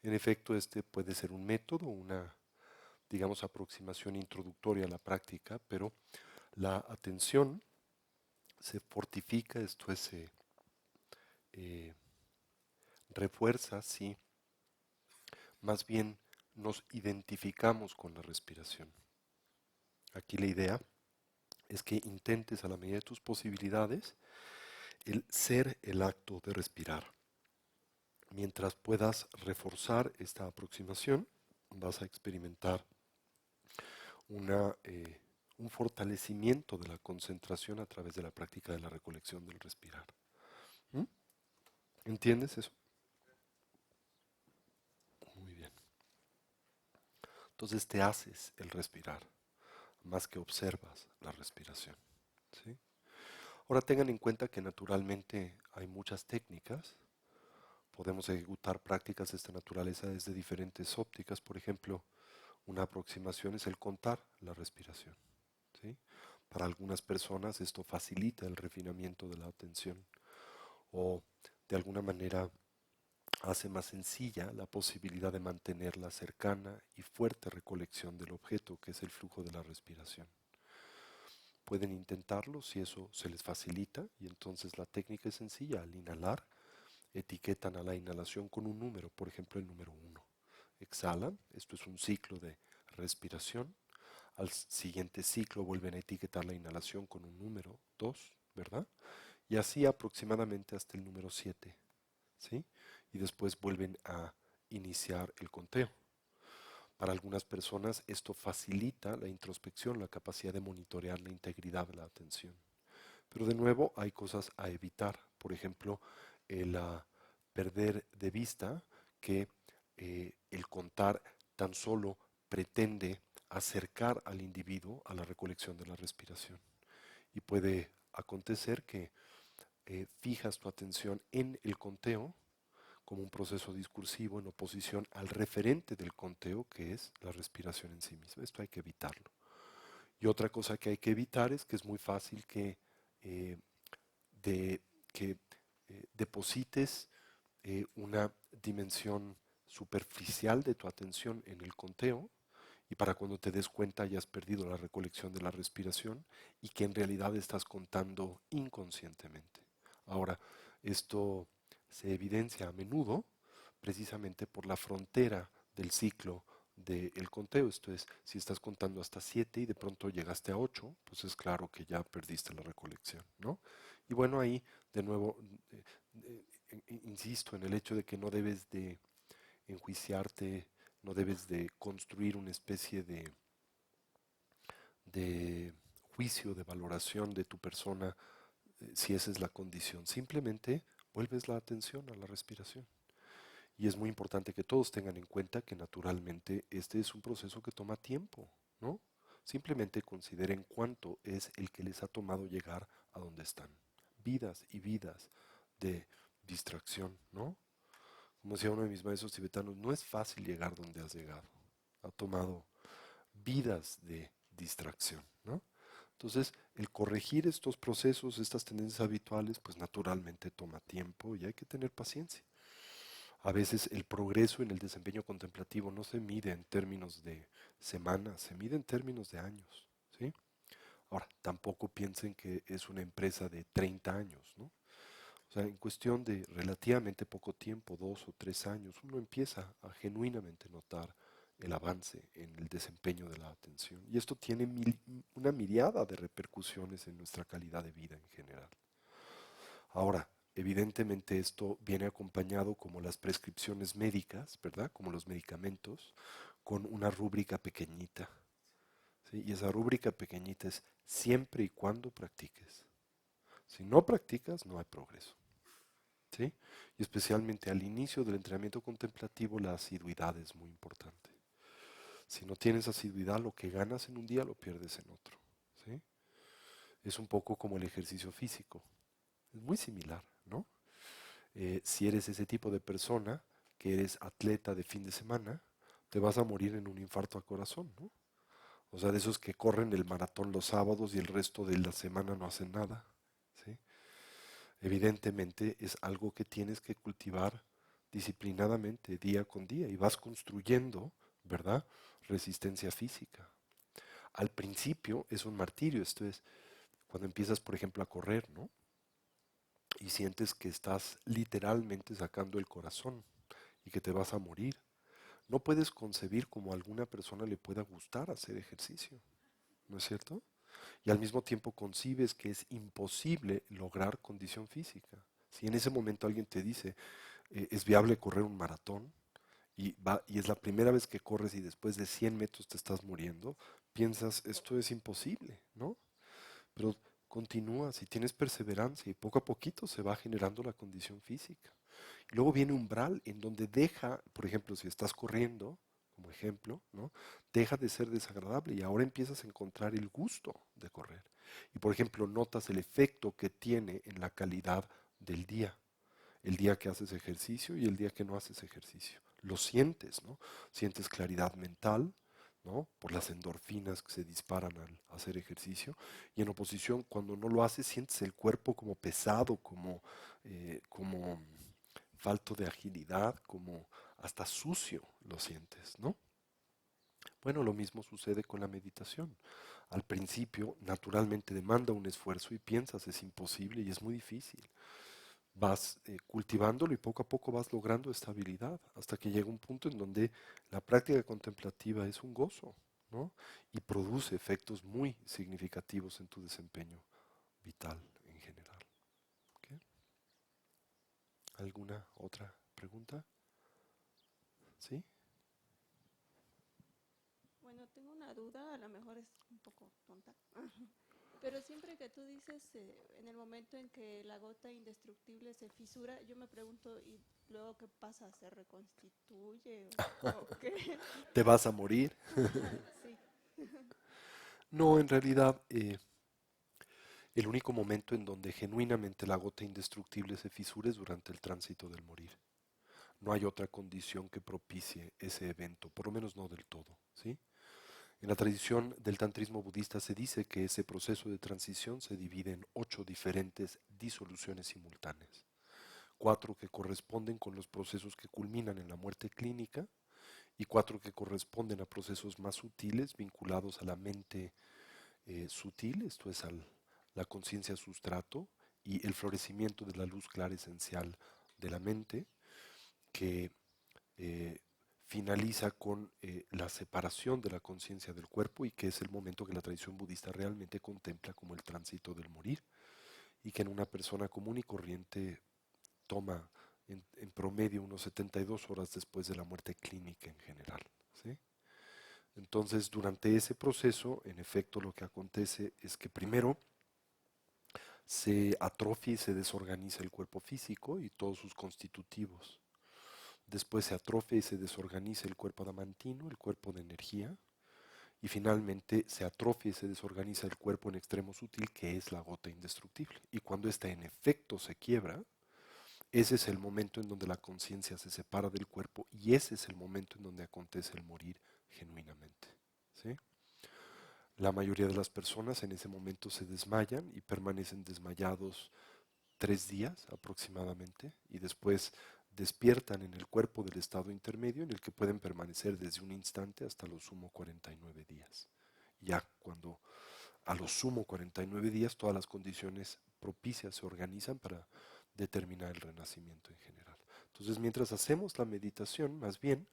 En efecto, este puede ser un método, una, digamos, aproximación introductoria a la práctica, pero la atención se fortifica, esto es, se eh, refuerza si más bien nos identificamos con la respiración. Aquí la idea es que intentes a la medida de tus posibilidades el ser el acto de respirar. Mientras puedas reforzar esta aproximación, vas a experimentar una, un fortalecimiento de la concentración a través de la práctica de la recolección del respirar. ¿Mm? ¿Entiendes eso? Muy bien. Entonces te haces el respirar, más que observas la respiración. ¿Sí? Ahora tengan en cuenta que naturalmente hay muchas técnicas. Podemos ejecutar prácticas de esta naturaleza desde diferentes ópticas. Por ejemplo, una aproximación es el contar la respiración. ¿Sí? Para algunas personas esto facilita el refinamiento de la atención o de alguna manera hace más sencilla la posibilidad de mantener la cercana y fuerte recolección del objeto que es el flujo de la respiración. Pueden intentarlo si eso se les facilita y entonces la técnica es sencilla. Al inhalar, etiquetan a la inhalación con un número, por ejemplo el número 1. Exhalan, esto es un ciclo de respiración. Al siguiente ciclo vuelven a etiquetar la inhalación con un número 2, ¿verdad? Y así aproximadamente hasta el número 7, ¿sí? Y después vuelven a iniciar el conteo. Para algunas personas esto facilita la introspección, la capacidad de monitorear la integridad de la atención. Pero de nuevo hay cosas a evitar. Por ejemplo, el perder de vista que el contar tan solo pretende acercar al individuo a la recolección de la respiración. Y puede acontecer que fijas tu atención en el conteo como un proceso discursivo en oposición al referente del conteo, que es la respiración en sí misma. Esto hay que evitarlo. Y otra cosa que hay que evitar es que es muy fácil eh, de, que deposites una dimensión superficial de tu atención en el conteo y para cuando te des cuenta hayas perdido la recolección de la respiración y que en realidad estás contando inconscientemente. Ahora, esto se evidencia a menudo precisamente por la frontera del ciclo del conteo. Esto es, si estás contando hasta 7 y de pronto llegaste a 8, pues es claro que ya perdiste la recolección, ¿no? Y bueno, ahí de nuevo, insisto en el hecho de que no debes de enjuiciarte, no debes de construir una especie de juicio, de valoración de tu persona, si esa es la condición. Simplemente vuelves la atención a la respiración. Y es muy importante que todos tengan en cuenta que naturalmente este es un proceso que toma tiempo, ¿no? Simplemente consideren cuánto es el que les ha tomado llegar a donde están. Vidas y vidas de distracción, ¿no? Como decía uno de mis maestros tibetanos, no es fácil llegar donde has llegado. Ha tomado vidas de distracción, ¿no? Entonces, el corregir estos procesos, estas tendencias habituales, pues naturalmente toma tiempo y hay que tener paciencia. A veces el progreso en el desempeño contemplativo no se mide en términos de semanas, se mide en términos de años, ¿sí? Ahora, tampoco piensen que es una empresa de 30 años, ¿no? O sea, en cuestión de relativamente poco tiempo, 2 o 3 años, uno empieza a genuinamente notar el avance en el desempeño de la atención. Y esto tiene una miriada de repercusiones en nuestra calidad de vida en general. Ahora, evidentemente esto viene acompañado como las prescripciones médicas, ¿verdad? Como los medicamentos, con una rúbrica pequeñita. ¿Sí? Y esa rúbrica pequeñita es siempre y cuando practiques. Si no practicas, no hay progreso. ¿Sí? Y especialmente al inicio del entrenamiento contemplativo, la asiduidad es muy importante. Si no tienes asiduidad, lo que ganas en un día lo pierdes en otro. ¿Sí? Es un poco como el ejercicio físico. Es muy similar, ¿no? Si eres ese tipo de persona que eres atleta de fin de semana, te vas a morir en un infarto al corazón, ¿no? O sea, de esos que corren el maratón los sábados y el resto de la semana no hacen nada, ¿sí? Evidentemente es algo que tienes que cultivar disciplinadamente, día con día, y vas construyendo, ¿verdad? Resistencia física. Al principio es un martirio, esto es cuando empiezas, por ejemplo, a correr, ¿no? Y sientes que estás literalmente sacando el corazón y que te vas a morir. No puedes concebir cómo a alguna persona le pueda gustar hacer ejercicio, ¿no es cierto? Y al mismo tiempo concibes que es imposible lograr condición física. Si en ese momento alguien te dice, es viable correr un maratón y es la primera vez que corres y después de 100 metros te estás muriendo, piensas, esto es imposible, ¿no? Pero continúas y tienes perseverancia y poco a poquito se va generando la condición física. Y luego viene un umbral en donde deja, por ejemplo, si estás corriendo, como ejemplo, ¿no? Deja de ser desagradable y ahora empiezas a encontrar el gusto de correr. Y por ejemplo, notas el efecto que tiene en la calidad del día, el día que haces ejercicio y el día que no haces ejercicio. Lo sientes, ¿no? Sientes claridad mental, ¿no? Por las endorfinas que se disparan al hacer ejercicio. Y en oposición, cuando no lo haces, sientes el cuerpo como pesado, como falto de agilidad, como hasta sucio lo sientes, ¿no? Bueno, lo mismo sucede con la meditación. Al principio, naturalmente demanda un esfuerzo y piensas es imposible y es muy difícil. Vas cultivándolo y poco a poco vas logrando estabilidad hasta que llega un punto en donde la práctica contemplativa es un gozo, ¿no? Y produce efectos muy significativos en tu desempeño vital en general. ¿Ok? ¿Alguna otra pregunta? ¿Sí? Bueno, tengo una duda, a lo mejor es un poco tonta, pero siempre que tú dices en el momento en que la gota indestructible se fisura, yo me pregunto, ¿y luego qué pasa? ¿Se reconstituye o qué? ¿Te vas a morir? Sí. No, en realidad el único momento en donde genuinamente la gota indestructible se fisura es durante el tránsito del morir. No hay otra condición que propicie ese evento, por lo menos no del todo, ¿sí? En la tradición del tantrismo budista se dice que ese proceso de transición se divide en 8 diferentes disoluciones simultáneas. 4 que corresponden con los procesos que culminan en la muerte clínica y 4 que corresponden a procesos más sutiles vinculados a la mente sutil, esto es la conciencia sustrato y el florecimiento de la luz clara esencial de la mente que eh, finaliza con la separación de la conciencia del cuerpo y que es el momento que la tradición budista realmente contempla como el tránsito del morir y que en una persona común y corriente toma en promedio unos 72 horas después de la muerte clínica en general. ¿Sí? Entonces, durante ese proceso, en efecto, lo que acontece es que primero se atrofia y se desorganiza el cuerpo físico y todos sus constitutivos. Después se atrofia y se desorganiza el cuerpo adamantino, el cuerpo de energía. Y finalmente se atrofia y se desorganiza el cuerpo en extremo sutil, que es la gota indestructible. Y cuando ésta en efecto se quiebra, ese es el momento en donde la conciencia se separa del cuerpo y ese es el momento en donde acontece el morir genuinamente. ¿Sí? La mayoría de las personas en ese momento se desmayan y permanecen desmayados 3 días aproximadamente y después despiertan en el cuerpo del estado intermedio en el que pueden permanecer desde un instante hasta lo sumo 49 días. Ya cuando a lo sumo 49 días todas las condiciones propicias se organizan para determinar el renacimiento en general. Entonces, mientras hacemos la meditación, más bien,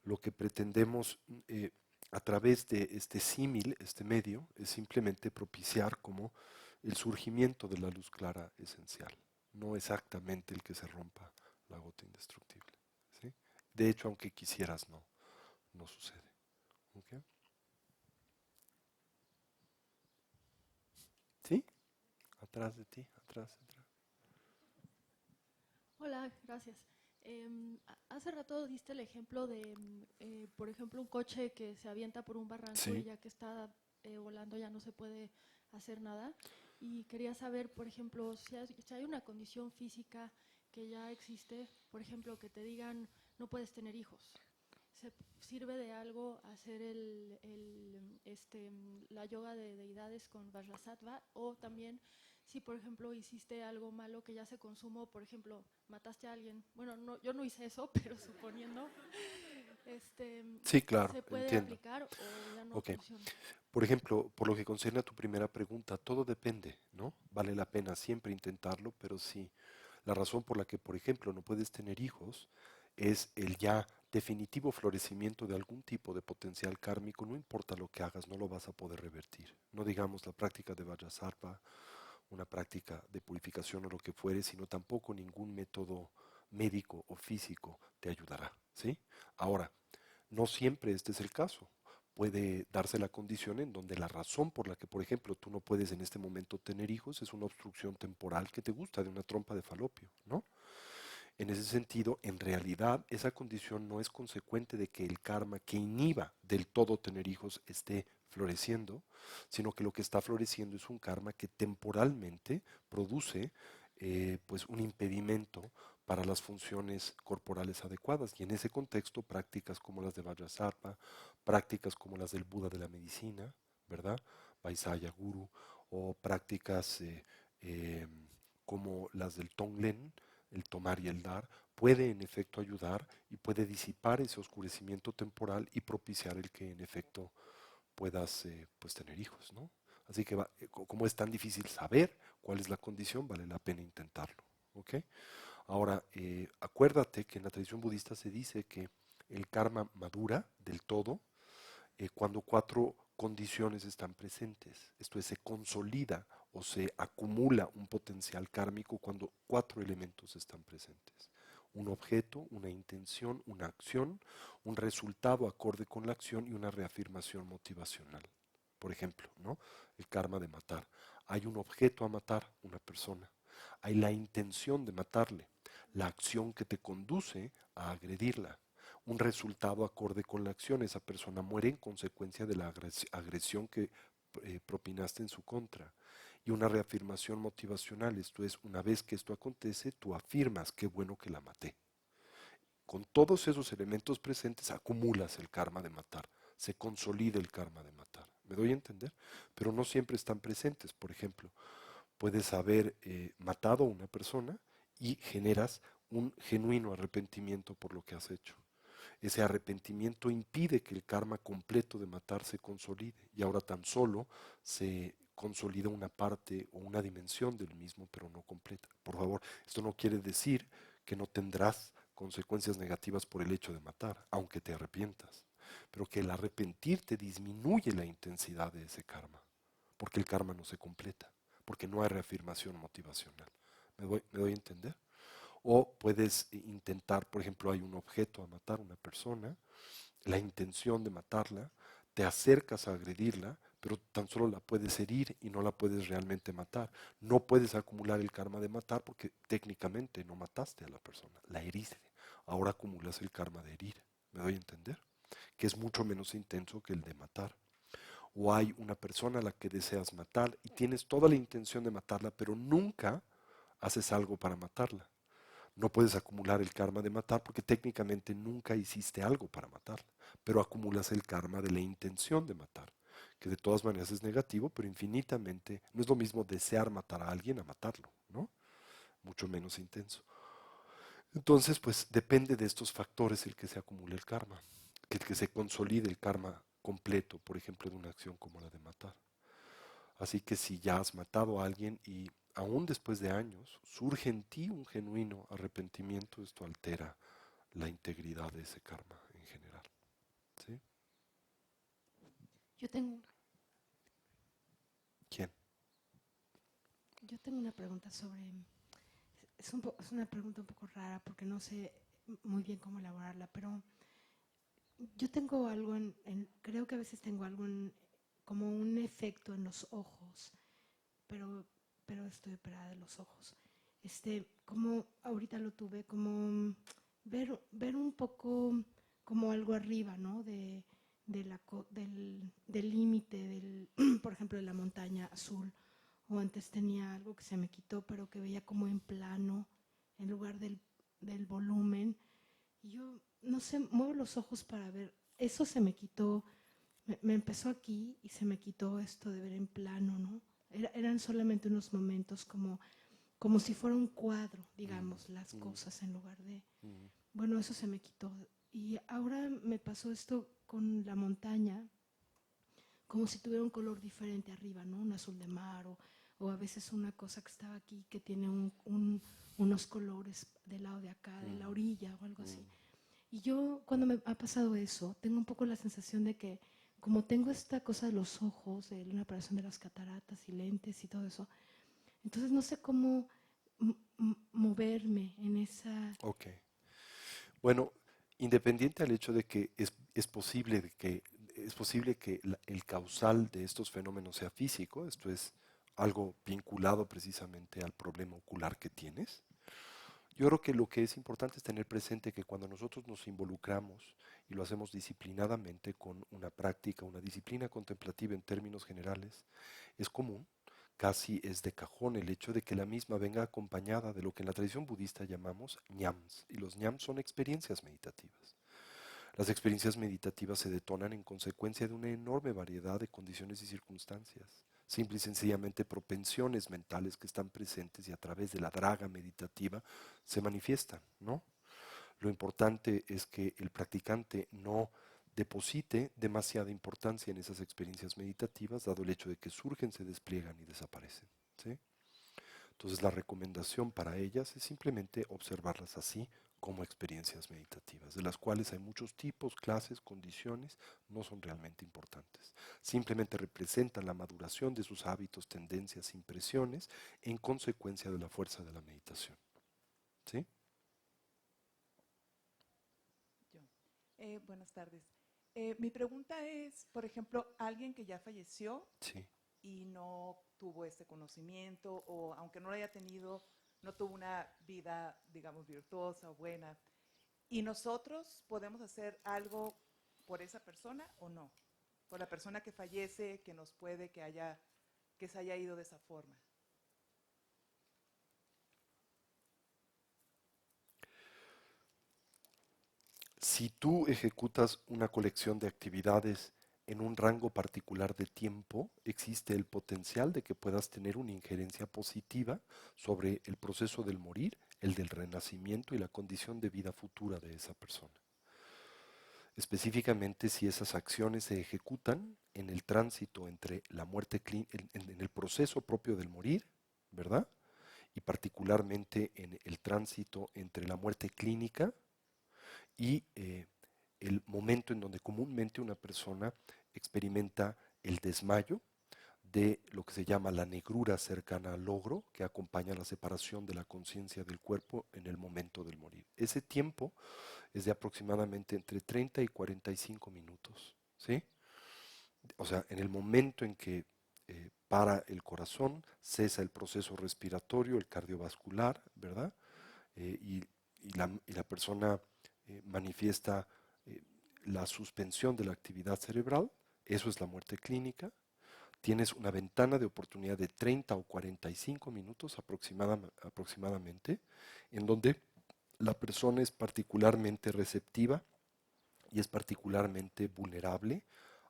lo que pretendemos a través de este símil, este medio, es simplemente propiciar como el surgimiento de la luz clara esencial, no exactamente el que se rompa la gota indestructible. ¿Sí? De hecho, aunque quisieras, no, no sucede. ¿Ok? ¿Sí? Atrás de ti, atrás, atrás. Hola, gracias. Hace rato diste el ejemplo de, por ejemplo, un coche que se avienta por un barranco y Sí, ya que está volando ya no se puede hacer nada. Y quería saber, por ejemplo, si hay una condición física que ya existe, por ejemplo, que te digan no puedes tener hijos. ¿Sirve de algo hacer la yoga de deidades con Vajrasattva? O también si por ejemplo hiciste algo malo que ya se consumó, por ejemplo, mataste a alguien. Bueno, no, yo no hice eso, pero suponiendo, Sí, claro, ¿se puede entiendo. aplicar o ya no Ok. funciona? Por ejemplo, por lo que concierne a tu primera pregunta, todo depende, ¿no? Vale la pena siempre intentarlo, pero sí, la razón por la que, por ejemplo, no puedes tener hijos es el ya definitivo florecimiento de algún tipo de potencial kármico, no importa lo que hagas, no lo vas a poder revertir. No digamos la práctica de Vajrasattva, una práctica de purificación o lo que fuere, sino tampoco ningún método médico o físico te ayudará, ¿sí? Ahora, no siempre este es el caso. Puede darse la condición en donde la razón por la que, por ejemplo, tú no puedes en este momento tener hijos es una obstrucción temporal que te gusta de una trompa de falopio, ¿no? En ese sentido, en realidad, esa condición no es consecuente de que el karma que inhiba del todo tener hijos esté floreciendo, sino que lo que está floreciendo es un karma que temporalmente produce pues un impedimento para las funciones corporales adecuadas. Y en ese contexto, prácticas como las de Vajrasattva, prácticas como las del Buda de la medicina, ¿verdad? Vaisaya Guru, o prácticas eh, como las del Tonglen, el tomar y el dar, puede en efecto ayudar y puede disipar ese oscurecimiento temporal y propiciar el que en efecto puedas pues tener hijos, ¿no? Así que como es tan difícil saber cuál es la condición, vale la pena intentarlo, ¿ok? Ahora, acuérdate que en la tradición budista se dice que el karma madura del todo cuando cuatro condiciones están presentes. Esto es, se consolida o se acumula un potencial kármico cuando cuatro elementos están presentes. Un objeto, una intención, una acción, un resultado acorde con la acción y una reafirmación motivacional. Por ejemplo, ¿no? El karma de matar. Hay un objeto a matar, una persona. Hay la intención de matarle, la acción que te conduce a agredirla, un resultado acorde con la acción. Esa persona muere en consecuencia de la agresión que propinaste en su contra. Y una reafirmación motivacional, esto es, una vez que esto acontece, tú afirmas, qué bueno que la maté. Con todos esos elementos presentes acumulas el karma de matar, se consolida el karma de matar. ¿Me doy a entender? Pero no siempre están presentes. Por ejemplo, puedes haber matado a una persona y generas un genuino arrepentimiento por lo que has hecho. Ese arrepentimiento impide que el karma completo de matar se consolide y ahora tan solo se consolida una parte o una dimensión del mismo, pero no completa. Por favor, esto no quiere decir que no tendrás consecuencias negativas por el hecho de matar, aunque te arrepientas, pero que el arrepentirte disminuye la intensidad de ese karma, porque el karma no se completa, porque no hay reafirmación motivacional. ¿Me doy a entender? O puedes intentar, por ejemplo, hay un objeto a matar a una persona, la intención de matarla, te acercas a agredirla, pero tan solo la puedes herir y no la puedes realmente matar. No puedes acumular el karma de matar porque técnicamente no mataste a la persona, la heriste. Ahora acumulas el karma de herir. ¿Me doy a entender? Que es mucho menos intenso que el de matar. O hay una persona a la que deseas matar y tienes toda la intención de matarla, pero nunca haces algo para matarla. No puedes acumular el karma de matar porque técnicamente nunca hiciste algo para matarla, pero acumulas el karma de la intención de matar, que de todas maneras es negativo, pero infinitamente no es lo mismo desear matar a alguien a matarlo, ¿no? Mucho menos intenso. Entonces, pues depende de estos factores el que se acumule el karma, que el que se consolide el karma completo, por ejemplo, de una acción como la de matar. Así que si ya has matado a alguien y aún después de años surge en ti un genuino arrepentimiento, esto altera la integridad de ese karma en general. ¿Sí? Yo tengo, ¿Quién? yo tengo una pregunta sobre, es una pregunta un poco rara porque no sé muy bien cómo elaborarla, pero yo tengo algo creo que a veces tengo algo como un efecto en los ojos, pero, pero estoy operada de los ojos. Como ahorita lo tuve, como ver un poco como algo arriba, ¿no? Del límite, por ejemplo, de la montaña azul. O antes tenía algo que se me quitó, pero que veía como en plano, en lugar del volumen. Y yo, no sé, muevo los ojos para ver. Eso se me quitó, me empezó aquí y se me quitó esto de ver en plano, ¿no? Eran solamente unos momentos como si fuera un cuadro, digamos, las cosas en lugar de... Bueno, eso se me quitó. Y ahora me pasó esto con la montaña, como si tuviera un color diferente arriba, ¿no? Un azul de mar o a veces una cosa que estaba aquí que tiene unos colores del lado de acá, de la orilla o algo así. Y yo, cuando me ha pasado eso, tengo un poco la sensación de que, como tengo esta cosa de los ojos, de una operación de las cataratas y lentes y todo eso, entonces no sé cómo moverme en esa... Ok. Bueno, independiente al hecho de que es posible que el causal de estos fenómenos sea físico, esto es algo vinculado precisamente al problema ocular que tienes. Yo creo que lo que es importante es tener presente que cuando nosotros nos involucramos y lo hacemos disciplinadamente con una práctica, una disciplina contemplativa en términos generales, es común, casi es de cajón el hecho de que la misma venga acompañada de lo que en la tradición budista llamamos ñams. Y los ñams son experiencias meditativas. Las experiencias meditativas se detonan en consecuencia de una enorme variedad de condiciones y circunstancias, simple y sencillamente propensiones mentales que están presentes y a través de la draga meditativa se manifiestan, ¿no? Lo importante es que el practicante no deposite demasiada importancia en esas experiencias meditativas, dado el hecho de que surgen, se despliegan y desaparecen, ¿sí? Entonces la recomendación para ellas es simplemente observarlas así como experiencias meditativas, de las cuales hay muchos tipos, clases, condiciones, no son realmente importantes. Simplemente representan la maduración de sus hábitos, tendencias, impresiones en consecuencia de la fuerza de la meditación. ¿Sí? Yo. Buenas tardes. Mi pregunta es, por ejemplo, alguien que ya falleció Sí. y no tuvo este conocimiento o aunque no lo haya tenido, no tuvo una vida, digamos, virtuosa o buena. ¿Y nosotros podemos hacer algo por esa persona o no? Por la persona que fallece, que nos puede, que se haya ido de esa forma. Si tú ejecutas una colección de actividades en un rango particular de tiempo, existe el potencial de que puedas tener una injerencia positiva sobre el proceso del morir, el del renacimiento y la condición de vida futura de esa persona. Específicamente si esas acciones se ejecutan en el tránsito entre la muerte, en el proceso propio del morir, ¿verdad? Y particularmente en el tránsito entre la muerte clínica y el momento en donde comúnmente una persona experimenta el desmayo de lo que se llama la negrura cercana al logro, que acompaña la separación de la conciencia del cuerpo en el momento del morir. Ese tiempo es de aproximadamente entre 30 y 45 minutos, ¿sí? O sea, en el momento en que para el corazón, cesa el proceso respiratorio, el cardiovascular, ¿verdad? Y la persona manifiesta eh, la suspensión de la actividad cerebral, eso es la muerte clínica. Tienes una ventana de oportunidad de 30 o 45 minutos aproximadamente, en donde la persona es particularmente receptiva y es particularmente vulnerable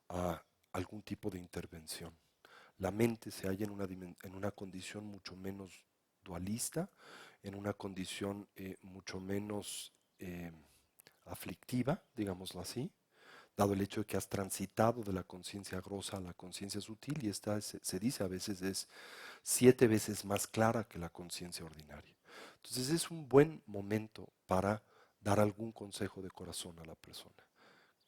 a algún tipo de intervención. La mente se halla en una condición mucho menos dualista, en una condición mucho menos aflictiva, digámoslo así, dado el hecho de que has transitado de la conciencia grosa a la conciencia sutil y esta se dice a veces es 7 veces más clara que la conciencia ordinaria. Entonces es un buen momento para dar algún consejo de corazón a la persona.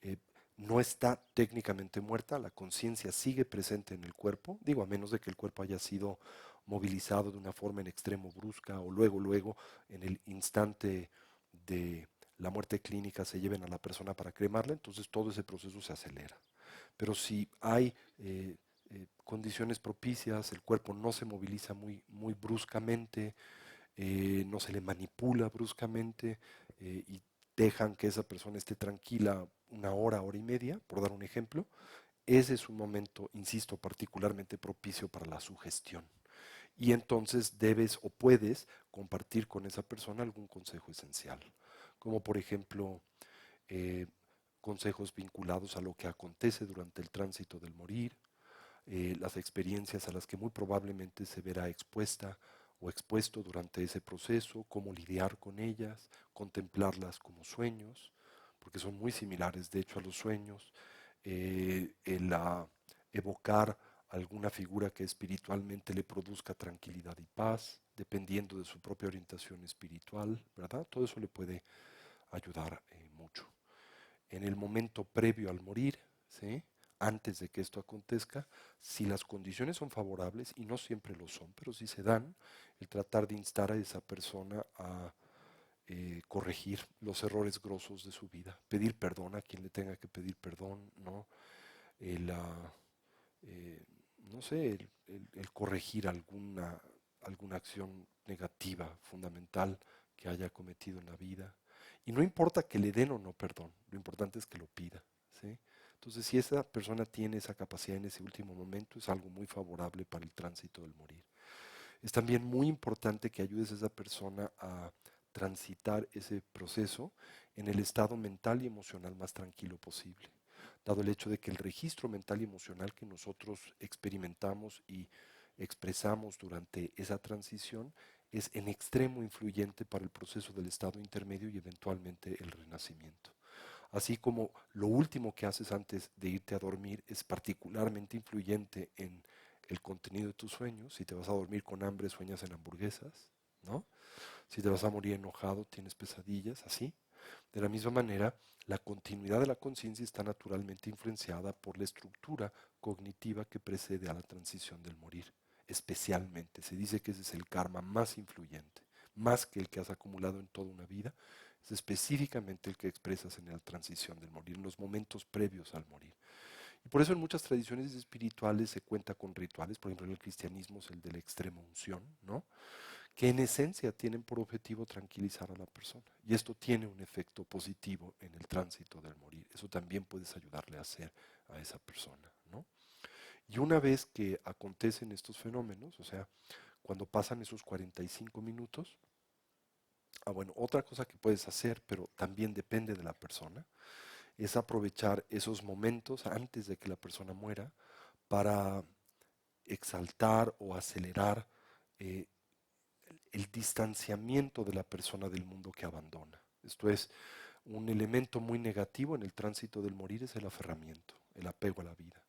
Eh, no está técnicamente muerta, la conciencia sigue presente en el cuerpo, digo, a menos de que el cuerpo haya sido movilizado de una forma en extremo brusca o luego, en el instante de la muerte clínica se lleven a la persona para cremarla, entonces todo ese proceso se acelera. Pero si hay condiciones propicias, el cuerpo no se moviliza muy bruscamente, no se le manipula bruscamente y dejan que esa persona esté tranquila una hora, hora y media, por dar un ejemplo, ese es un momento, insisto, particularmente propicio para la sugestión. Y entonces debes o puedes compartir con esa persona algún consejo esencial, como por ejemplo eh, consejos vinculados a lo que acontece durante el tránsito del morir, las experiencias a las que muy probablemente se verá expuesta o expuesto durante ese proceso, cómo lidiar con ellas, contemplarlas como sueños, porque son muy similares de hecho a los sueños, evocar alguna figura que espiritualmente le produzca tranquilidad y paz, dependiendo de su propia orientación espiritual, ¿verdad? Todo eso le puede ayudar mucho. En el momento previo al morir, ¿sí? Antes de que esto acontezca, si las condiciones son favorables, y no siempre lo son, pero si se dan, el tratar de instar a esa persona a corregir los errores grosos de su vida, pedir perdón a quien le tenga que pedir perdón, ¿no? El, eh, no sé, el corregir alguna acción negativa, fundamental que haya cometido en la vida. Y no importa que le den o no perdón, lo importante es que lo pida, ¿sí? Entonces, si esa persona tiene esa capacidad en ese último momento, es algo muy favorable para el tránsito del morir. Es también muy importante que ayudes a esa persona a transitar ese proceso en el estado mental y emocional más tranquilo posible, dado el hecho de que el registro mental y emocional que nosotros experimentamos y expresamos durante esa transición es en extremo influyente para el proceso del estado intermedio y eventualmente el renacimiento. Así como lo último que haces antes de irte a dormir es particularmente influyente en el contenido de tus sueños. Si te vas a dormir con hambre, sueñas en hamburguesas, ¿no? Si te vas a morir enojado, tienes pesadillas, así. De la misma manera, la continuidad de la conciencia está naturalmente influenciada por la estructura cognitiva que precede a la transición del morir. Especialmente, se dice que ese es el karma más influyente, más que el que has acumulado en toda una vida, es específicamente el que expresas en la transición del morir, en los momentos previos al morir. Y por eso en muchas tradiciones espirituales se cuenta con rituales, por ejemplo en el cristianismo es el de la extrema unción, ¿no? Que en esencia tienen por objetivo tranquilizar a la persona. Y esto tiene un efecto positivo en el tránsito del morir. Eso también puedes ayudarle a hacer a esa persona, ¿no? Y una vez que acontecen estos fenómenos, o sea, cuando pasan esos 45 minutos, bueno, otra cosa que puedes hacer, pero también depende de la persona, es aprovechar esos momentos antes de que la persona muera para exaltar o acelerar eh, el distanciamiento de la persona del mundo que abandona. Esto es, un elemento muy negativo en el tránsito del morir es el aferramiento, el apego a la vida.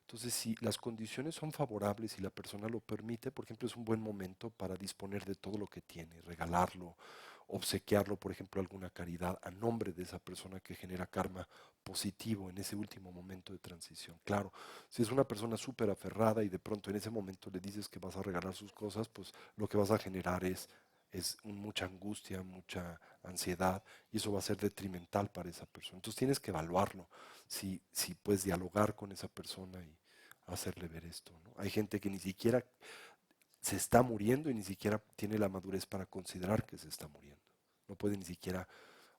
Entonces, si las condiciones son favorables y la persona lo permite, por ejemplo, es un buen momento para disponer de todo lo que tiene, regalarlo, obsequiarlo, por ejemplo, alguna caridad a nombre de esa persona que genera karma positivo en ese último momento de transición. Claro, si es una persona súper aferrada y de pronto en ese momento le dices que vas a regalar sus cosas, pues lo que vas a generar es mucha angustia, mucha ansiedad, y eso va a ser detrimental para esa persona. Entonces tienes que evaluarlo, si puedes dialogar con esa persona y hacerle ver esto, ¿no? Hay gente que ni siquiera se está muriendo y ni siquiera tiene la madurez para considerar que se está muriendo. No puede ni siquiera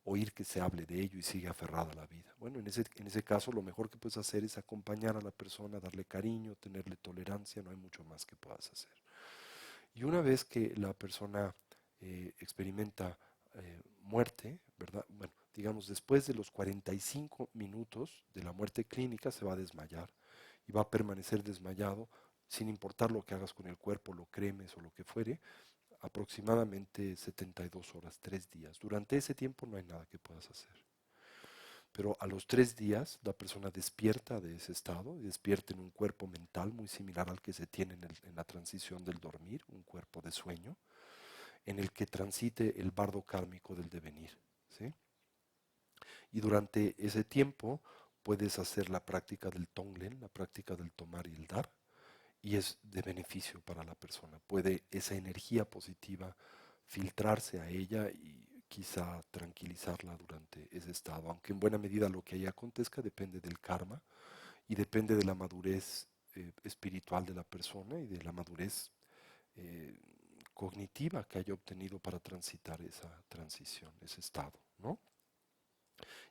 oír que se hable de ello y sigue aferrada a la vida. Bueno, en ese caso lo mejor que puedes hacer es acompañar a la persona, darle cariño, tenerle tolerancia, no hay mucho más que puedas hacer. Y una vez que la persona experimenta muerte, ¿verdad? Bueno, digamos, después de los 45 minutos de la muerte clínica se va a desmayar y va a permanecer desmayado sin importar lo que hagas con el cuerpo, lo cremes o lo que fuere, aproximadamente 72 horas, 3 días. Durante ese tiempo no hay nada que puedas hacer. Pero a los 3 días la persona despierta de ese estado, y despierta en un cuerpo mental muy similar al que se tiene en la transición del dormir, un cuerpo de sueño, en el que transite el bardo kármico del devenir, ¿sí? Y durante ese tiempo puedes hacer la práctica del tonglen, la práctica del tomar y el dar, y es de beneficio para la persona. Puede esa energía positiva filtrarse a ella y quizá tranquilizarla durante ese estado, aunque en buena medida lo que ahí acontezca depende del karma y depende de la madurez espiritual de la persona y de la madurez eh, cognitiva que haya obtenido para transitar esa transición, ese estado, ¿no?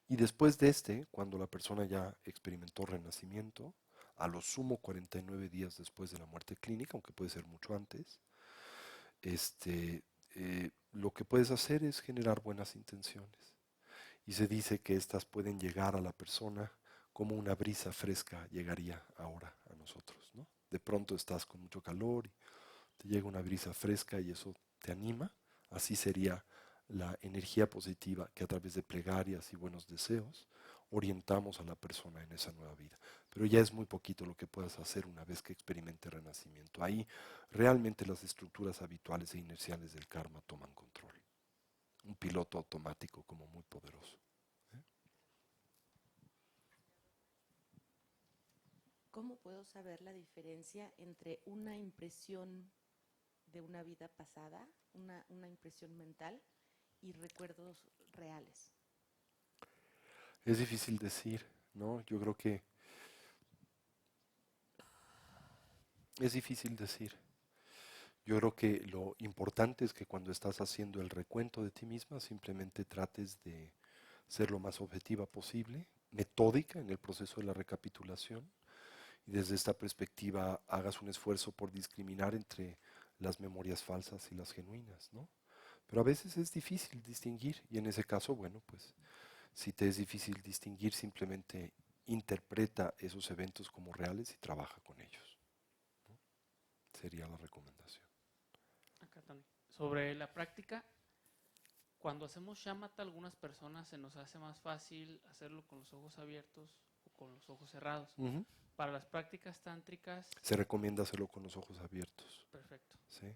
Y después de cuando la persona ya experimentó renacimiento, a lo sumo 49 días después de la muerte clínica, aunque puede ser mucho antes, lo que puedes hacer es generar buenas intenciones. Y se dice que estas pueden llegar a la persona como una brisa fresca llegaría ahora a nosotros, ¿no? De pronto estás con mucho calor y te llega una brisa fresca y eso te anima. Así sería la energía positiva que a través de plegarias y buenos deseos orientamos a la persona en esa nueva vida. Pero ya es muy poquito lo que puedas hacer una vez que experimente renacimiento. Ahí realmente las estructuras habituales e inerciales del karma toman control. Un piloto automático como muy poderoso. ¿Cómo puedo saber la diferencia entre una impresión de una vida pasada, una impresión mental y recuerdos reales? Es difícil decir, ¿no? Yo creo que es difícil decir. Yo creo que lo importante es que cuando estás haciendo el recuento de ti misma, simplemente trates de ser lo más objetiva posible, metódica en el proceso de la recapitulación, y desde esta perspectiva hagas un esfuerzo por discriminar entre las memorias falsas y las genuinas, ¿no? Pero a veces es difícil distinguir, y en ese caso, bueno, pues si te es difícil distinguir, simplemente interpreta esos eventos como reales y trabaja con ellos, ¿no? Sería la recomendación. Acá también. Sobre la práctica, cuando hacemos shamatha, a algunas personas se nos hace más fácil hacerlo con los ojos abiertos o con los ojos cerrados. Ujú. Para las prácticas tántricas, Se recomienda hacerlo con los ojos abiertos. perfecto. ¿Sí?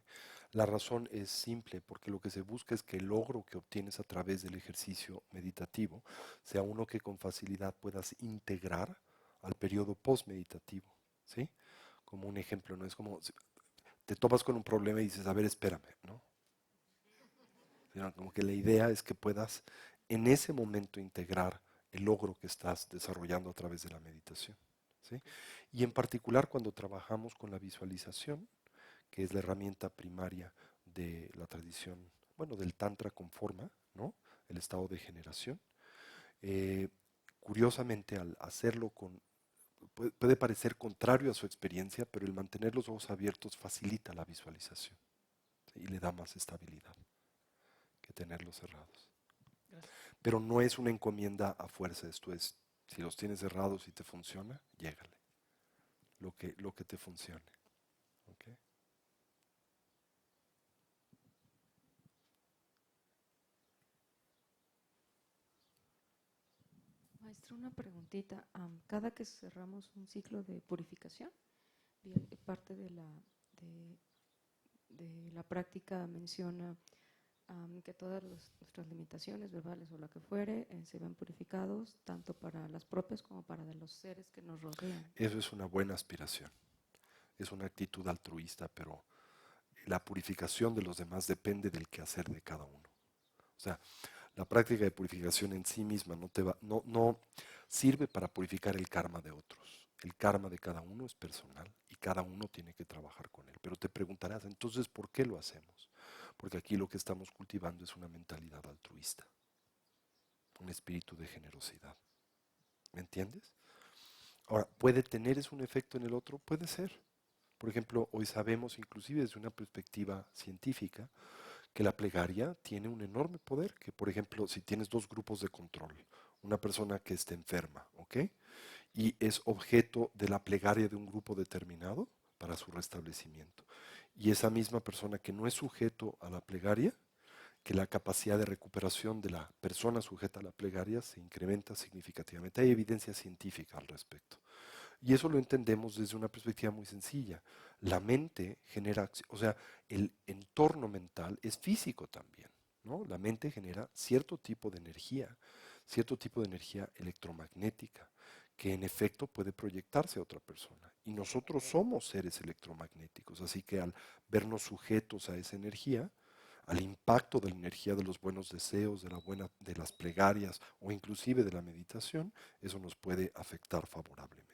La razón es simple, porque lo que se busca es que el logro que obtienes a través del ejercicio meditativo sea uno que con facilidad puedas integrar al periodo post-meditativo. ¿Sí? Como un ejemplo, no es como te topas con un problema y dices, a ver, espérame, ¿no? Sino como que la idea es que puedas en ese momento integrar el logro que estás desarrollando a través de la meditación. ¿Sí? Y en particular cuando trabajamos con la visualización, que es la herramienta primaria de la tradición, bueno, del Tantra con forma, ¿no? El estado de generación. Eh, Curiosamente, al hacerlo puede parecer contrario a su experiencia, pero el mantener los ojos abiertos facilita la visualización, ¿sí? Y le da más estabilidad que tenerlos cerrados. Gracias. Pero no es una encomienda a fuerza, esto es, si los tienes cerrados y te funciona, llégale, lo que te funcione. ¿Okay? Maestra, una preguntita. Cada que cerramos un ciclo de purificación, parte de la práctica menciona que todas nuestras limitaciones verbales o lo que fuere se ven purificados tanto para las propias como para de los seres que nos rodean. Eso es una buena aspiración, es una actitud altruista, pero la purificación de los demás depende del quehacer de cada uno. O sea, la práctica de purificación en sí misma no sirve para purificar el karma de otros. El karma de cada uno es personal y cada uno tiene que trabajar con él. Pero te preguntarás, entonces, ¿por qué lo hacemos? Porque aquí lo que estamos cultivando es una mentalidad altruista, un espíritu de generosidad. ¿Me entiendes? Ahora, ¿puede tener eso un efecto en el otro? Puede ser. Por ejemplo, hoy sabemos, inclusive desde una perspectiva científica, que la plegaria tiene un enorme poder, que por ejemplo, si tienes dos grupos de control, una persona que está enferma, ¿ok? Y es objeto de la plegaria de un grupo determinado para su restablecimiento. Y esa misma persona que no es sujeto a la plegaria, que la capacidad de recuperación de la persona sujeta a la plegaria se incrementa significativamente. Hay evidencia científica al respecto. Y eso lo entendemos desde una perspectiva muy sencilla. La mente genera, o sea, el entorno mental es físico también, ¿no? La mente genera cierto tipo de energía electromagnética, que en efecto puede proyectarse a otra persona. Y nosotros somos seres electromagnéticos, así que al vernos sujetos a esa energía, al impacto de la energía de los buenos deseos, de las plegarias o inclusive de la meditación, eso nos puede afectar favorablemente.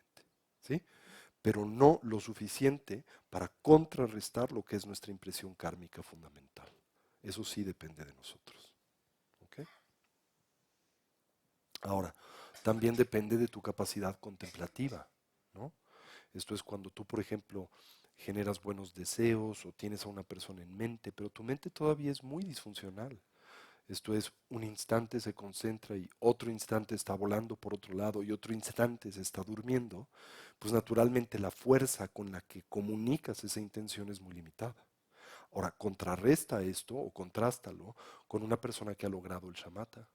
¿Sí? Pero no lo suficiente para contrarrestar lo que es nuestra impresión kármica fundamental. Eso sí depende de nosotros. ¿Okay? Ahora, también depende de tu capacidad contemplativa, ¿no? Esto es cuando tú, por ejemplo, generas buenos deseos o tienes a una persona en mente, pero tu mente todavía es muy disfuncional. Esto es, un instante se concentra y otro instante está volando por otro lado y otro instante se está durmiendo, pues naturalmente la fuerza con la que comunicas esa intención es muy limitada. Ahora, contrarresta esto o contrástalo con una persona que ha logrado el shamatha,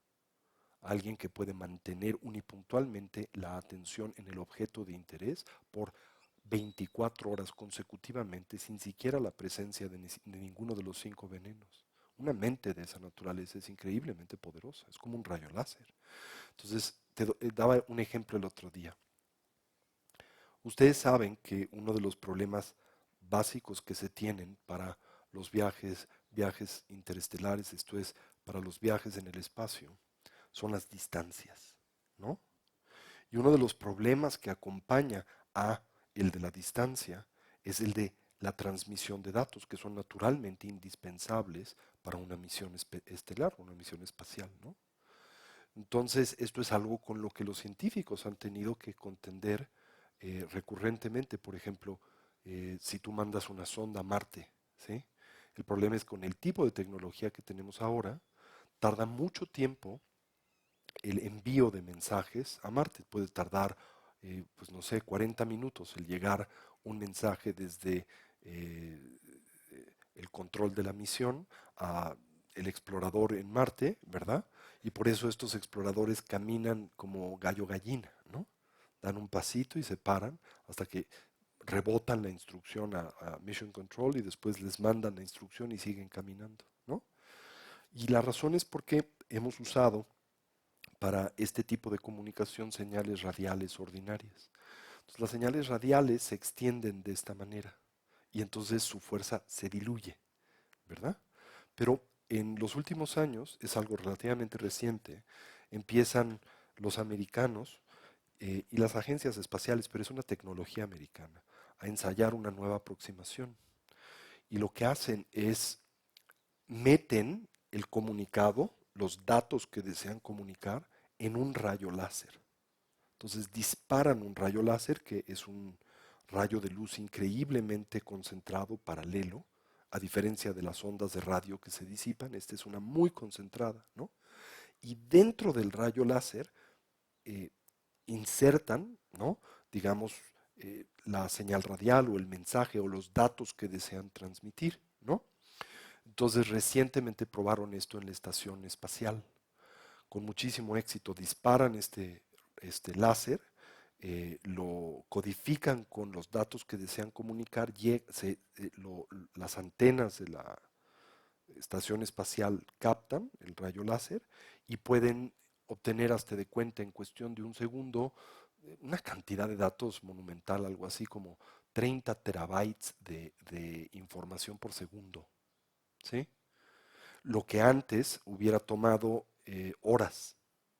alguien que puede mantener unipuntualmente la atención en el objeto de interés por 24 horas consecutivamente sin siquiera la presencia de ninguno de los 5 venenos. Una mente de esa naturaleza es increíblemente poderosa, es como un rayo láser. Entonces, daba un ejemplo el otro día. Ustedes saben que uno de los problemas básicos que se tienen para los viajes interestelares, esto es, para los viajes en el espacio, son las distancias, ¿no? Y uno de los problemas que acompaña a el de la distancia es el de la transmisión de datos, que son naturalmente indispensables para una misión estelar, una misión espacial, ¿no? Entonces, esto es algo con lo que los científicos han tenido que contender recurrentemente. Por ejemplo, si tú mandas una sonda a Marte, ¿sí? El problema es con el tipo de tecnología que tenemos ahora, tarda mucho tiempo el envío de mensajes a Marte. Puede tardar, pues no sé, 40 minutos el llegar un mensaje desde el control de la misión a el explorador en Marte, ¿verdad? Y por eso estos exploradores caminan como gallo gallina, ¿no? Dan un pasito y se paran hasta que rebotan la instrucción a Mission Control y después les mandan la instrucción y siguen caminando, ¿no? Y la razón es porque hemos usado para este tipo de comunicación señales radiales ordinarias. Entonces, las señales radiales se extienden de esta manera y entonces su fuerza se diluye, ¿verdad? Pero en los últimos años, es algo relativamente reciente, empiezan los americanos y las agencias espaciales, pero es una tecnología americana, a ensayar una nueva aproximación. Y lo que hacen es meten el comunicado, los datos que desean comunicar, en un rayo láser. Entonces disparan un rayo láser que es un rayo de luz increíblemente concentrado, paralelo, a diferencia de las ondas de radio que se disipan. Esta es una muy concentrada, ¿no? Y dentro del rayo láser eh, insertan, ¿no? Digamos, la señal radial o el mensaje o los datos que desean transmitir, ¿no? Entonces recientemente probaron esto en la estación espacial. Con muchísimo éxito disparan este láser, lo codifican con los datos que desean comunicar, las antenas de la estación espacial captan el rayo láser y pueden obtener hasta de cuenta en cuestión de un segundo una cantidad de datos monumental, algo así como 30 terabytes de información por segundo, ¿sí? Lo que antes hubiera tomado horas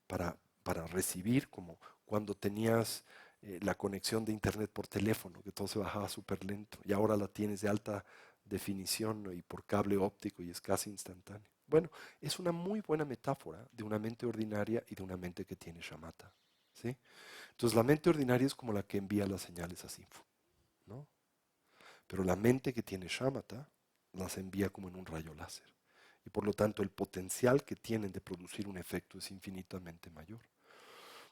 para recibir, como cuando tenías la conexión de internet por teléfono, que todo se bajaba súper lento, y ahora la tienes de alta definición, ¿no? Y por cable óptico y es casi instantáneo. Bueno, es una muy buena metáfora de una mente ordinaria y de una mente que tiene shamatha, ¿sí? Entonces la mente ordinaria es como la que envía las señales a Sinfu, ¿no? Pero la mente que tiene shamatha las envía como en un rayo láser. Y por lo tanto el potencial que tienen de producir un efecto es infinitamente mayor.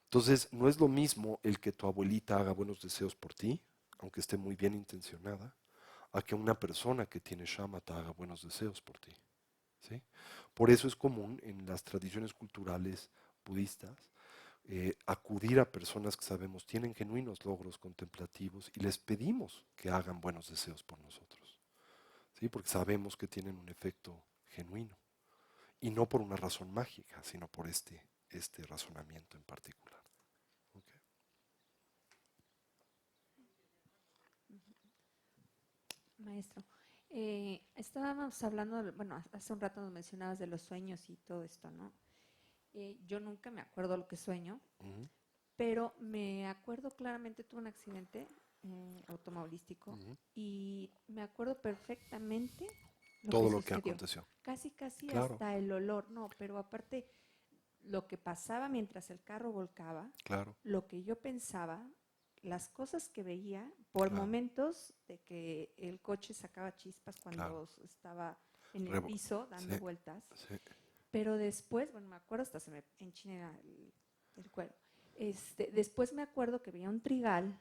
Entonces no es lo mismo el que tu abuelita haga buenos deseos por ti, aunque esté muy bien intencionada, a que una persona que tiene shamatha haga buenos deseos por ti, ¿sí? Por eso es común en las tradiciones culturales budistas acudir a personas que sabemos tienen genuinos logros contemplativos y les pedimos que hagan buenos deseos por nosotros, ¿sí? Porque sabemos que tienen un efecto genuino y no por una razón mágica, sino por este razonamiento en particular. Okay. Maestro, estábamos hablando, bueno, hace un rato nos mencionabas de los sueños y todo esto, ¿no? Yo nunca me acuerdo lo que sueño, pero me acuerdo claramente, tuve un accidente automovilístico y me acuerdo perfectamente Todo lo que sucedió. aconteció. Casi Claro. hasta el olor, no, pero aparte lo que pasaba mientras el carro volcaba, Claro. lo que yo pensaba, las cosas que veía, por momentos de que el coche sacaba chispas cuando estaba en el piso dando vueltas, pero después, bueno, me acuerdo, hasta se me enchina el cuero. Después me acuerdo que veía un trigal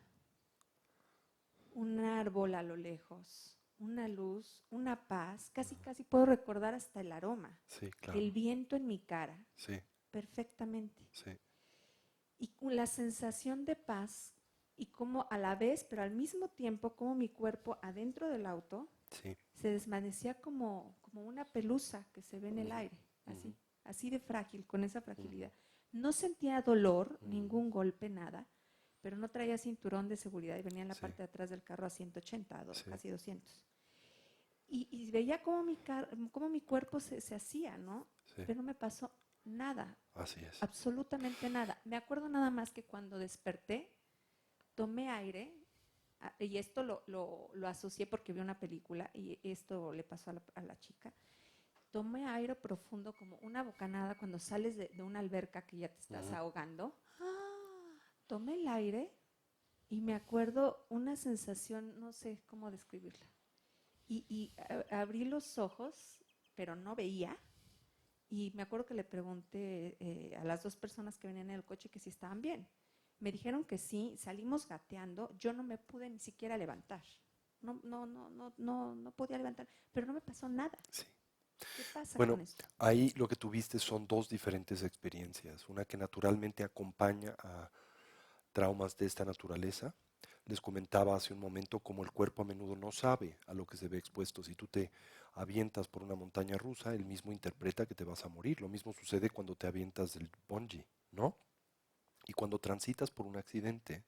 un árbol a lo lejos, una luz, una paz, casi casi puedo recordar hasta el aroma, Sí, claro. el viento en mi cara, Sí, perfectamente. sí, Y con la sensación de paz y como a la vez, pero al mismo tiempo, como mi cuerpo adentro del auto sí. se desvanecía como una pelusa que se ve en el aire, así, así de frágil, con esa fragilidad. No sentía dolor, ningún golpe, nada, pero no traía cinturón de seguridad y venía en la Sí. parte de atrás del carro a 180, Sí. casi 200. Y veía cómo mi cuerpo se hacía, ¿no? Sí. Pero no me pasó nada, Así es. absolutamente nada. Me acuerdo nada más que cuando desperté, tomé aire, y esto lo asocié porque vi una película y esto le pasó a la chica. Tomé aire profundo, como una bocanada cuando sales de una alberca que ya te estás ahogando. Tomé el aire y me acuerdo una sensación, no sé cómo describirla. Y abrí los ojos, pero no veía. Y me acuerdo que le pregunté a las 2 personas que venían en el coche que si estaban bien. Me dijeron que sí, salimos gateando, yo no me pude ni siquiera levantar. No podía levantar, pero no me pasó nada. Sí. ¿Qué pasa Bueno, con esto? ahí lo que tuviste son dos diferentes experiencias. Una que naturalmente acompaña a traumas de esta naturaleza. Les comentaba hace un momento cómo el cuerpo a menudo no sabe a lo que se ve expuesto. Si tú te avientas por una montaña rusa, él mismo interpreta que te vas a morir. Lo mismo sucede cuando te avientas del bungee, ¿no? Y cuando transitas por un accidente,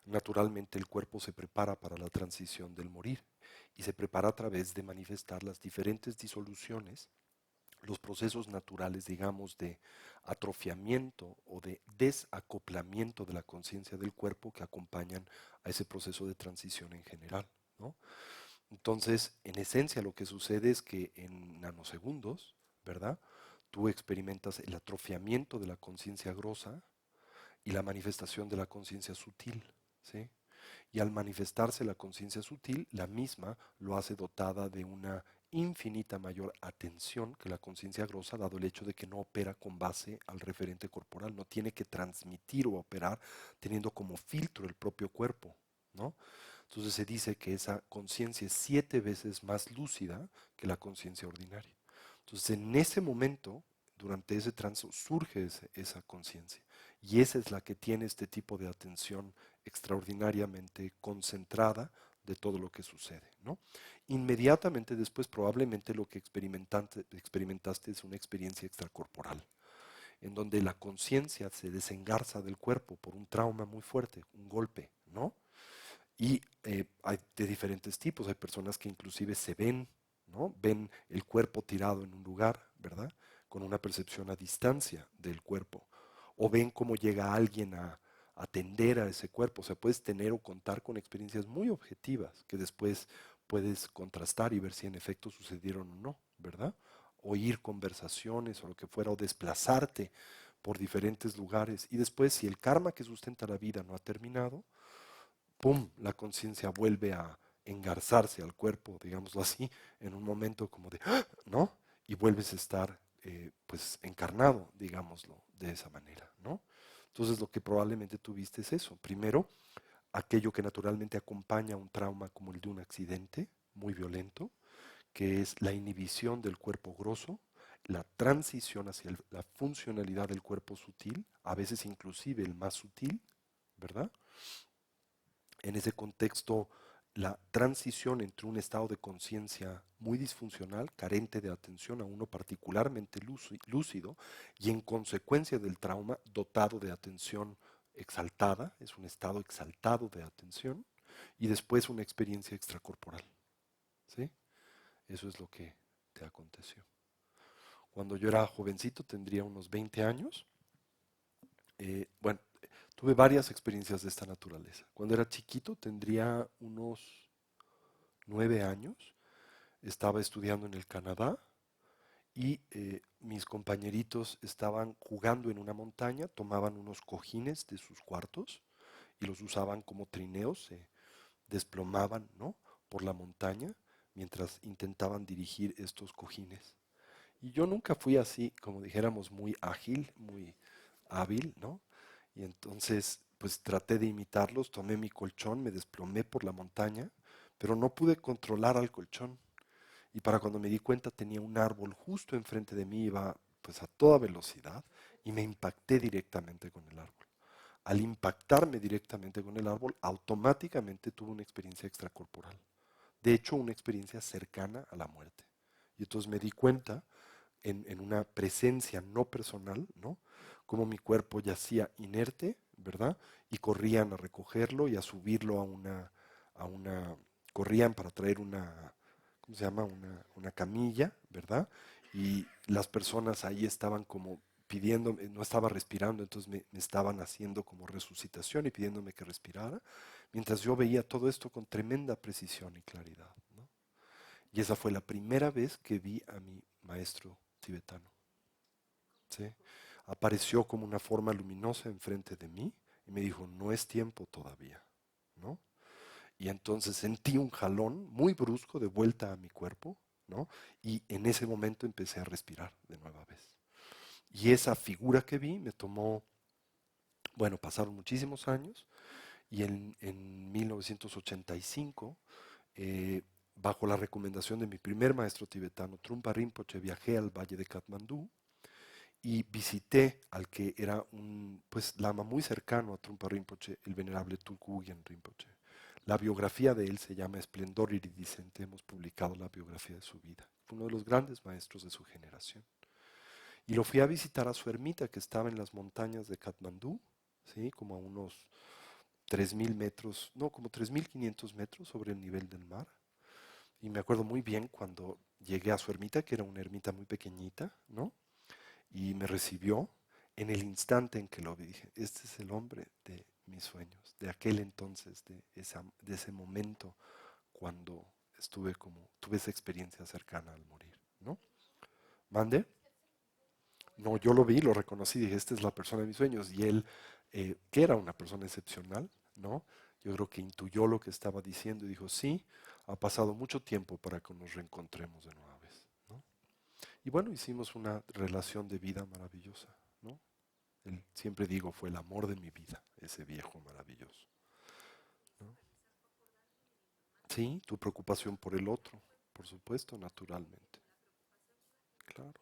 naturalmente el cuerpo se prepara para la transición del morir y se prepara a través de manifestar las diferentes disoluciones, los procesos naturales, digamos, de atrofiamiento o de desacoplamiento de la conciencia del cuerpo que acompañan a ese proceso de transición en general, ¿no? Entonces, en esencia lo que sucede es que en nanosegundos, ¿verdad? Tú experimentas el atrofiamiento de la conciencia grosa y la manifestación de la conciencia sutil, ¿sí? Y al manifestarse la conciencia sutil, la misma lo hace dotada de una infinita mayor atención que la conciencia grosa, dado el hecho de que no opera con base al referente corporal, no tiene que transmitir o operar teniendo como filtro el propio cuerpo, ¿no? Entonces se dice que esa conciencia es 7 veces más lúcida que la conciencia ordinaria. Entonces en ese momento, durante ese trance, surge esa conciencia. Y esa es la que tiene este tipo de atención extraordinariamente concentrada de todo lo que sucede, ¿no? Inmediatamente después probablemente lo que experimentaste es una experiencia extracorporal, en donde la conciencia se desengarza del cuerpo por un trauma muy fuerte, un golpe, ¿no? Y hay de diferentes tipos, hay personas que inclusive se ven, ¿no? Ven el cuerpo tirado en un lugar, ¿verdad? Con una percepción a distancia del cuerpo. O ven cómo llega alguien a atender a ese cuerpo. O sea, puedes tener o contar con experiencias muy objetivas que después puedes contrastar y ver si en efecto sucedieron o no, ¿verdad? Oír conversaciones o lo que fuera, o desplazarte por diferentes lugares. Y después, si el karma que sustenta la vida no ha terminado, ¡pum!, la conciencia vuelve a engarzarse al cuerpo, digámoslo así, en un momento como de, ¡ah!, ¿no? Y vuelves a estar, pues, encarnado, digámoslo de esa manera, ¿no? Entonces lo que probablemente tuviste es eso. Primero, aquello que naturalmente acompaña a un trauma como el de un accidente muy violento, que es la inhibición del cuerpo grosso, la transición hacia la funcionalidad del cuerpo sutil, a veces inclusive el más sutil, ¿verdad? En ese contexto, la transición entre un estado de conciencia muy disfuncional, carente de atención a uno particularmente lúcido, y en consecuencia del trauma, dotado de atención exaltada, es un estado exaltado de atención, y después una experiencia extracorporal. ¿Sí? Eso es lo que te aconteció. Cuando yo era jovencito, tendría unos 20 años, bueno, tuve varias experiencias de esta naturaleza. Cuando era chiquito, tendría unos 9 años, estaba estudiando en el Canadá y mis compañeritos estaban jugando en una montaña, tomaban unos cojines de sus cuartos y los usaban como trineos, se desplomaban, ¿no?, por la montaña mientras intentaban dirigir estos cojines. Y yo nunca fui así, como dijéramos, muy ágil, muy hábil, ¿no? Y entonces pues traté de imitarlos, tomé mi colchón, me desplomé por la montaña, pero no pude controlar al colchón. Y para cuando me di cuenta tenía un árbol justo enfrente de mí, iba pues a toda velocidad y me impacté directamente con el árbol. Al impactarme directamente con el árbol, automáticamente tuve una experiencia extracorporal. De hecho, una experiencia cercana a la muerte. Y entonces me di cuenta en una presencia no personal, ¿no? Como mi cuerpo yacía inerte, ¿verdad? Y corrían a recogerlo y a subirlo corrían para traer una, ¿cómo se llama? Una camilla, ¿verdad? Y las personas ahí estaban como pidiéndome, no estaba respirando, entonces me estaban haciendo como resucitación y pidiéndome que respirara, mientras yo veía todo esto con tremenda precisión y claridad, ¿no? Y esa fue la primera vez que vi a mi maestro tibetano. ¿Sí? Apareció como una forma luminosa enfrente de mí y me dijo, no es tiempo todavía, ¿no? Y entonces sentí un jalón muy brusco de vuelta a mi cuerpo, ¿no? Y en ese momento empecé a respirar de nueva vez. Y esa figura que vi me tomó, bueno, pasaron muchísimos años y en 1985, bajo la recomendación de mi primer maestro tibetano, Trungpa Rinpoche, viajé al valle de Katmandú y visité al que era un pues lama muy cercano a Trungpa Rinpoche, el venerable Tulku Ugyen Rinpoche. La biografía de él se llama Esplendor Iridiscente. Hemos publicado la biografía de su vida. Fue uno de los grandes maestros de su generación. Y lo fui a visitar a su ermita que estaba en las montañas de Katmandú, ¿sí? Como a unos 3.000 metros, no, como 3.500 metros sobre el nivel del mar. Y me acuerdo muy bien cuando llegué a su ermita, que era una ermita muy pequeñita, ¿no? Y me recibió. En el instante en que lo vi, dije, este es el hombre de mis sueños, de aquel entonces, de ese momento cuando tuve esa experiencia cercana al morir, ¿no? ¿Mande? No, yo lo vi, lo reconocí, dije, esta es la persona de mis sueños. Y él, que era una persona excepcional, ¿no? Yo creo que intuyó lo que estaba diciendo y dijo, sí, ha pasado mucho tiempo para que nos reencontremos de nueva vez, ¿no? Y bueno, hicimos una relación de vida maravillosa, ¿no? Él, siempre digo, fue el amor de mi vida, ese viejo maravilloso, ¿no? Sí, tu preocupación por el otro, por supuesto, naturalmente. Claro,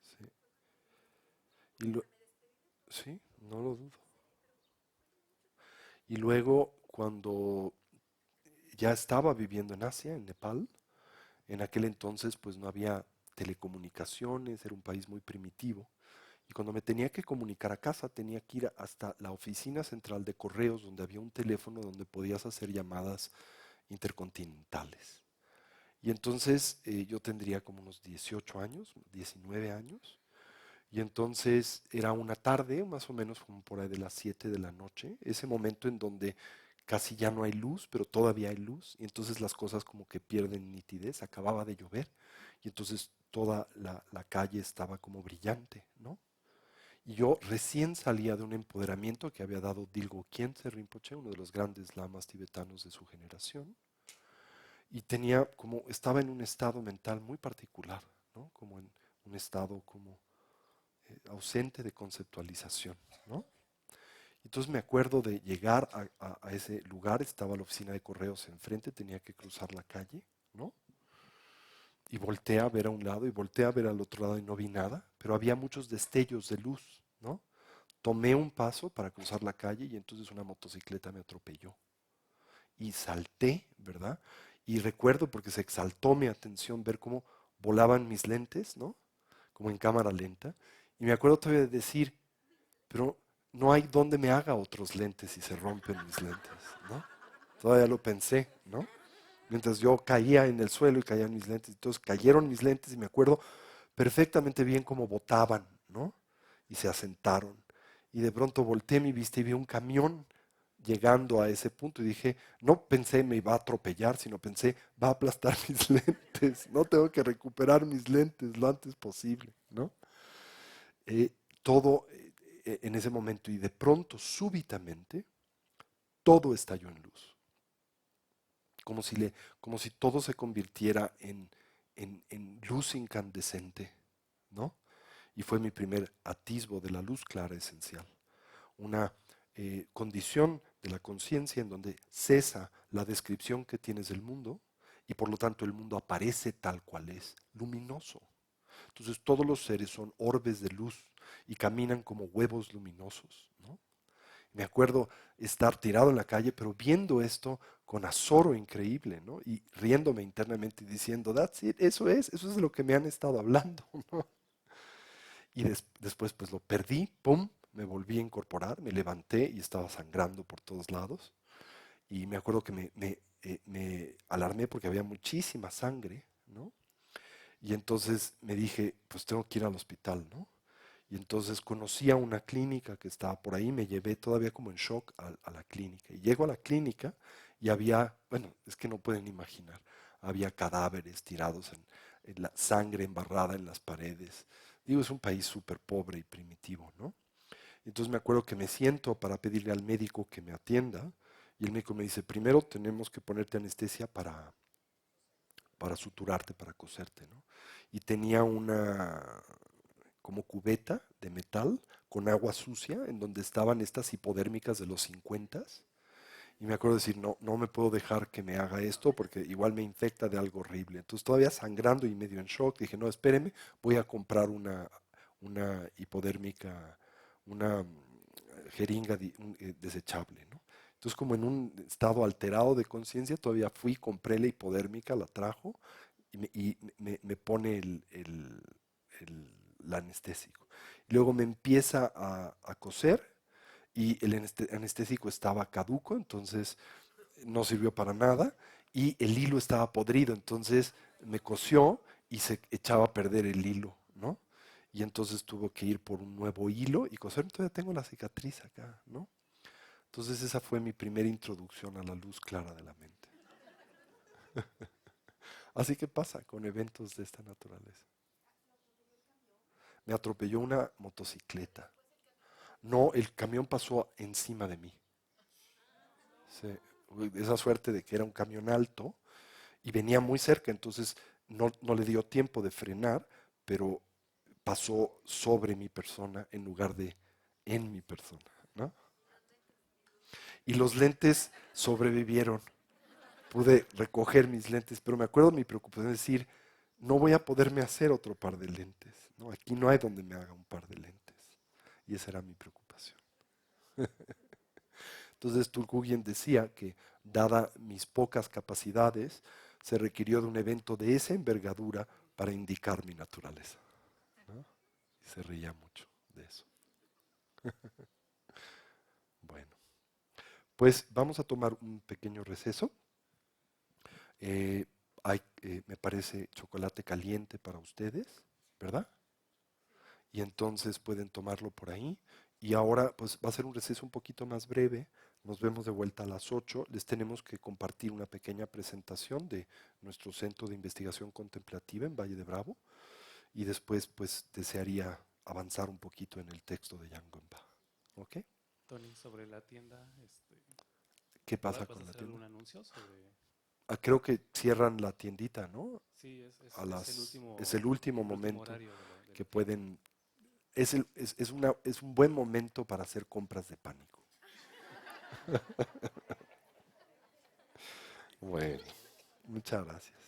sí. Y sí, no lo dudo. Y luego, cuando ya estaba viviendo en Asia, en Nepal, en aquel entonces pues no había telecomunicaciones, era un país muy primitivo. Y cuando me tenía que comunicar a casa, tenía que ir hasta la oficina central de correos, donde había un teléfono donde podías hacer llamadas intercontinentales. Y entonces yo tendría como unos 18 años, 19 años, y entonces era una tarde, más o menos como por ahí de las 7 de la noche, ese momento en donde casi ya no hay luz, pero todavía hay luz, y entonces las cosas como que pierden nitidez, acababa de llover, y entonces toda la calle estaba como brillante, ¿no? Y yo recién salía de un empoderamiento que había dado Dilgo Khyentse Rinpoche, uno de los grandes lamas tibetanos de su generación, y estaba en un estado mental muy particular, ¿no? Como en un estado como ausente de conceptualización, ¿no? Entonces me acuerdo de llegar a ese lugar, estaba la oficina de correos enfrente, tenía que cruzar la calle, ¿no? Y volteé a ver a un lado y volteé a ver al otro lado y no vi nada, pero había muchos destellos de luz, ¿no? Tomé un paso para cruzar la calle y entonces una motocicleta me atropelló. Y salté, ¿verdad? Y recuerdo porque se exaltó mi atención ver cómo volaban mis lentes, ¿no? Como en cámara lenta. Y me acuerdo todavía de decir, pero no hay donde me haga otros lentes si se rompen mis lentes, ¿no? Todavía lo pensé, ¿no? Mientras yo caía en el suelo y caían mis lentes, entonces cayeron mis lentes y me acuerdo perfectamente bien cómo botaban, ¿no? Y se asentaron. Y de pronto volteé mi vista y vi un camión llegando a ese punto y dije, no pensé me iba a atropellar, sino pensé, va a aplastar mis lentes, no tengo que recuperar mis lentes lo antes posible, ¿no? Eh, todo en ese momento y de pronto, súbitamente, todo estalló en luz, como si todo se convirtiera en luz incandescente, ¿no? Y fue mi primer atisbo de la luz clara esencial. Una condición de la conciencia en donde cesa la descripción que tienes del mundo y por lo tanto el mundo aparece tal cual es, luminoso. Entonces todos los seres son orbes de luz y caminan como huevos luminosos, ¿no? Me acuerdo estar tirado en la calle, pero viendo esto con azoro increíble, ¿no? Y riéndome internamente y diciendo, that's it, eso es de lo que me han estado hablando, ¿no? Y después pues lo perdí, ¡pum! Me volví a incorporar, me levanté y estaba sangrando por todos lados. Y me acuerdo que me alarmé porque había muchísima sangre, ¿no? Y entonces me dije, pues tengo que ir al hospital, ¿no? Y entonces conocí a una clínica que estaba por ahí, me llevé todavía como en shock a la clínica. Y llego a la clínica y había, bueno, es que no pueden imaginar, había cadáveres tirados en la sangre embarrada en las paredes. Digo, es un país súper pobre y primitivo, ¿no? Entonces me acuerdo que me siento para pedirle al médico que me atienda y el médico me dice, primero tenemos que ponerte anestesia para suturarte, para coserte, ¿no? Y tenía una como cubeta de metal con agua sucia en donde estaban estas hipodérmicas de los 50 y me acuerdo de decir, no, no me puedo dejar que me haga esto porque igual me infecta de algo horrible. Entonces todavía sangrando y medio en shock, dije, no, espéreme, voy a comprar una hipodérmica, una jeringa desechable, ¿no? Entonces como en un estado alterado de conciencia, todavía fui, compré la hipodérmica, la trajo y me pone el anestésico. Luego me empieza a coser y el anestésico estaba caduco, entonces no sirvió para nada y el hilo estaba podrido, entonces me cosió y se echaba a perder el hilo, ¿no? Y entonces tuvo que ir por un nuevo hilo y coser, todavía tengo la cicatriz acá, ¿no? Entonces esa fue mi primera introducción a la luz clara de la mente. Así que pasa con eventos de esta naturaleza. Me atropelló una motocicleta. No, el camión pasó encima de mí. Sí, esa suerte de que era un camión alto y venía muy cerca, entonces no le dio tiempo de frenar, pero pasó sobre mi persona en lugar de en mi persona, ¿no? Y los lentes sobrevivieron. Pude recoger mis lentes, pero me acuerdo de mi preocupación de decir, no voy a poderme hacer otro par de lentes, ¿no? Aquí no hay donde me haga un par de lentes. Y esa era mi preocupación. Entonces Tulkugian decía que, dada mis pocas capacidades, se requirió de un evento de esa envergadura para indicar mi naturaleza, ¿no? Y se reía mucho de eso. Bueno, pues vamos a tomar un pequeño receso. Me parece chocolate caliente para ustedes, ¿verdad? Y entonces pueden tomarlo por ahí. Y ahora pues va a ser un receso un poquito más breve. Nos vemos de vuelta a las 8. Les tenemos que compartir una pequeña presentación de nuestro Centro de Investigación Contemplativa en Valle de Bravo. Y después pues desearía avanzar un poquito en el texto de Yang Gonpa. ¿Ok? Tony, sobre la tienda, ¿Qué pasa ¿vas con a la hacer tienda? algún anuncio sobre...? Creo que cierran la tiendita, ¿no? Sí, Es el último el último momento horario de la que tienda. pueden. Es un buen momento para hacer compras de pánico. Bueno, muchas gracias.